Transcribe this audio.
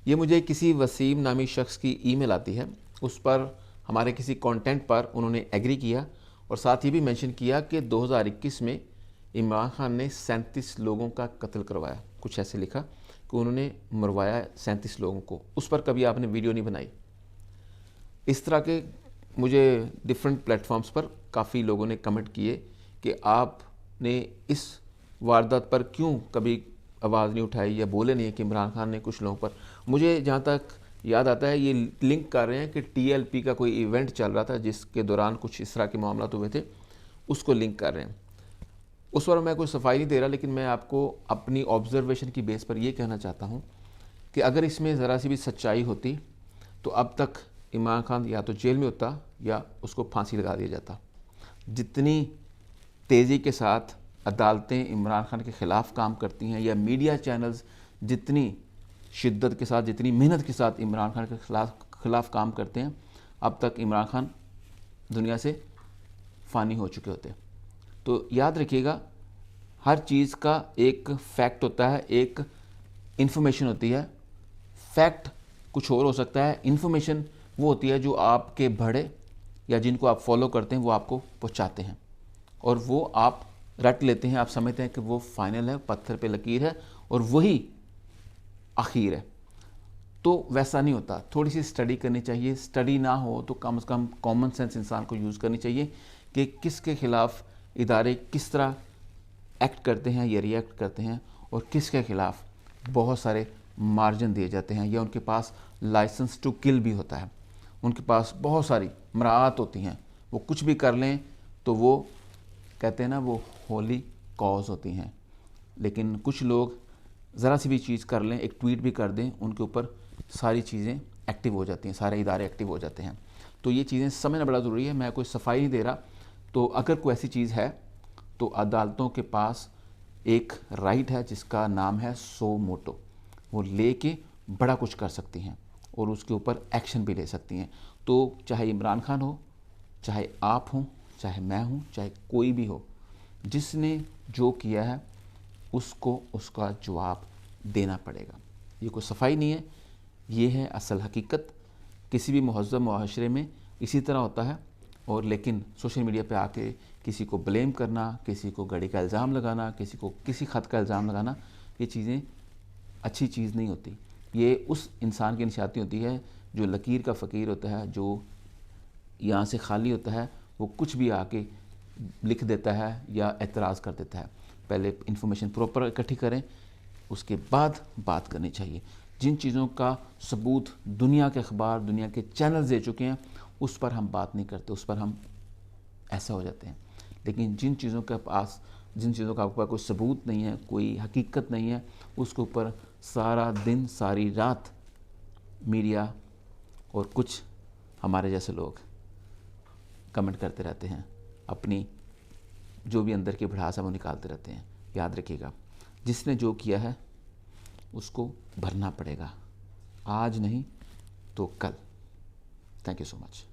یہ مجھے کسی وسیم نامی شخص کی ای میل آتی ہے، اس پر ہمارے کسی کانٹینٹ پر انہوں نے ایگری کیا اور ساتھ یہ بھی مینشن کیا کہ 2021 میں عمران خان نے 37 لوگوں کا قتل کروایا، کچھ ایسے لکھا کہ انہوں نے مروایا 37 لوگوں کو۔ اس پر کبھی آپ نے ویڈیو نہیں بنائی۔ اس طرح کے مجھے ڈیفرنٹ پلیٹ فارمز پر کافی لوگوں نے کمنٹ کیے کہ آپ نے اس واردات پر کیوں کبھی آواز نہیں اٹھائی یا بولے نہیں کہ عمران خان نے کچھ لوگوں پر۔ مجھے جہاں تک یاد آتا ہے یہ لنک کر رہے ہیں کہ ٹی ایل پی کا کوئی ایونٹ چل رہا تھا جس کے دوران کچھ اس طرح کے معاملات ہوئے تھے، اس کو لنک کر رہے ہیں۔ اس وقت میں کوئی صفائی نہیں دے رہا، لیکن میں آپ کو اپنی آبزرویشن کی بیس پر یہ کہنا چاہتا ہوں کہ اگر اس میں ذرا سی بھی سچائی ہوتی تو اب تک عمران خان یا تو جیل میں ہوتا یا اس کو پھانسی لگا دیا جاتا۔ جتنی تیزی کے ساتھ عدالتیں عمران خان کے خلاف کام کرتی ہیں یا میڈیا چینلز جتنی شدت کے ساتھ، جتنی محنت کے ساتھ عمران خان کے خلاف کام کرتے ہیں، اب تک عمران خان دنیا سے فانی ہو چکے ہوتے ہیں۔ تو یاد رکھیے گا، ہر چیز کا ایک فیکٹ ہوتا ہے، ایک انفارمیشن ہوتی ہے۔ فیکٹ کچھ اور ہو سکتا ہے، انفارمیشن وہ ہوتی ہے جو آپ کے بڑے یا جن کو آپ فالو کرتے ہیں وہ آپ کو پہنچاتے ہیں، اور وہ آپ رٹ لیتے ہیں، آپ سمجھتے ہیں کہ وہ فائنل ہے، پتھر پہ لکیر ہے اور وہی آخر ہے۔ تو ویسا نہیں ہوتا، تھوڑی سی اسٹڈی کرنی چاہیے۔ اسٹڈی نہ ہو تو کم از کم کامن سینس انسان کو یوز کرنی چاہیے کہ کس کے خلاف ادارے کس طرح ایکٹ کرتے ہیں یا ری ایکٹ کرتے ہیں، اور کس کے خلاف بہت سارے مارجن دیے جاتے ہیں یا ان کے پاس لائسنس ٹو کل بھی ہوتا ہے، ان کے پاس بہت ساری مراعات ہوتی ہیں، وہ کچھ بھی کر لیں تو وہ کہتے ہیں نا وہ ہولی کاز ہوتی ہیں۔ لیکن کچھ لوگ ذرا سی بھی چیز کر لیں، ایک ٹویٹ بھی کر دیں، ان کے اوپر ساری چیزیں ایکٹیو ہو جاتی ہیں، سارے ادارے ایکٹیو ہو جاتے ہیں۔ تو یہ چیزیں سمجھنا بڑا ضروری ہے۔ میں کوئی صفائی نہیں دے رہا، تو اگر کوئی ایسی چیز ہے تو عدالتوں کے پاس ایک رائٹ ہے جس کا نام ہے سو موٹو، وہ لے کے بڑا کچھ کر سکتی ہیں اور اس کے اوپر ایکشن بھی لے سکتی ہیں۔ تو چاہے عمران خان ہو، چاہے آپ ہوں، چاہے میں ہوں، چاہے کوئی بھی ہو، جس نے جو کیا ہے اس کو اس کا جواب دینا پڑے گا۔ یہ کوئی صفائی نہیں ہے، یہ ہے اصل حقیقت۔ کسی بھی مہذب معاشرے میں اسی طرح ہوتا ہے، اور لیکن سوشل میڈیا پہ آ کے کسی کو بلیم کرنا، کسی کو گڑی کا الزام لگانا، کسی کو کسی خط کا الزام لگانا، یہ چیزیں اچھی چیز نہیں ہوتی۔ یہ اس انسان کی نشانی ہوتی ہے جو لکیر کا فقیر ہوتا ہے، جو یہاں سے خالی ہوتا ہے، وہ کچھ بھی آ کے لکھ دیتا ہے یا اعتراض کر دیتا ہے۔ پہلے انفارمیشن پراپر اکٹھی کریں، اس کے بعد بات کرنی چاہیے۔ جن چیزوں کا ثبوت دنیا کے اخبار، دنیا کے چینلز دے چکے ہیں، اس پر ہم بات نہیں کرتے، اس پر ہم ایسا ہو جاتے ہیں۔ لیکن جن چیزوں کا آپ کے پاس کوئی ثبوت نہیں ہے، کوئی حقیقت نہیں ہے، اس کے اوپر سارا دن ساری رات میڈیا اور کچھ ہمارے جیسے لوگ کمنٹ کرتے رہتے ہیں، اپنی جو بھی اندر کی بھڑاس ہے وہ نکالتے رہتے ہیں۔ یاد رکھیے گا، جس نے جو کیا ہے اس کو بھرنا پڑے گا، آج نہیں تو کل۔ Thank you so much.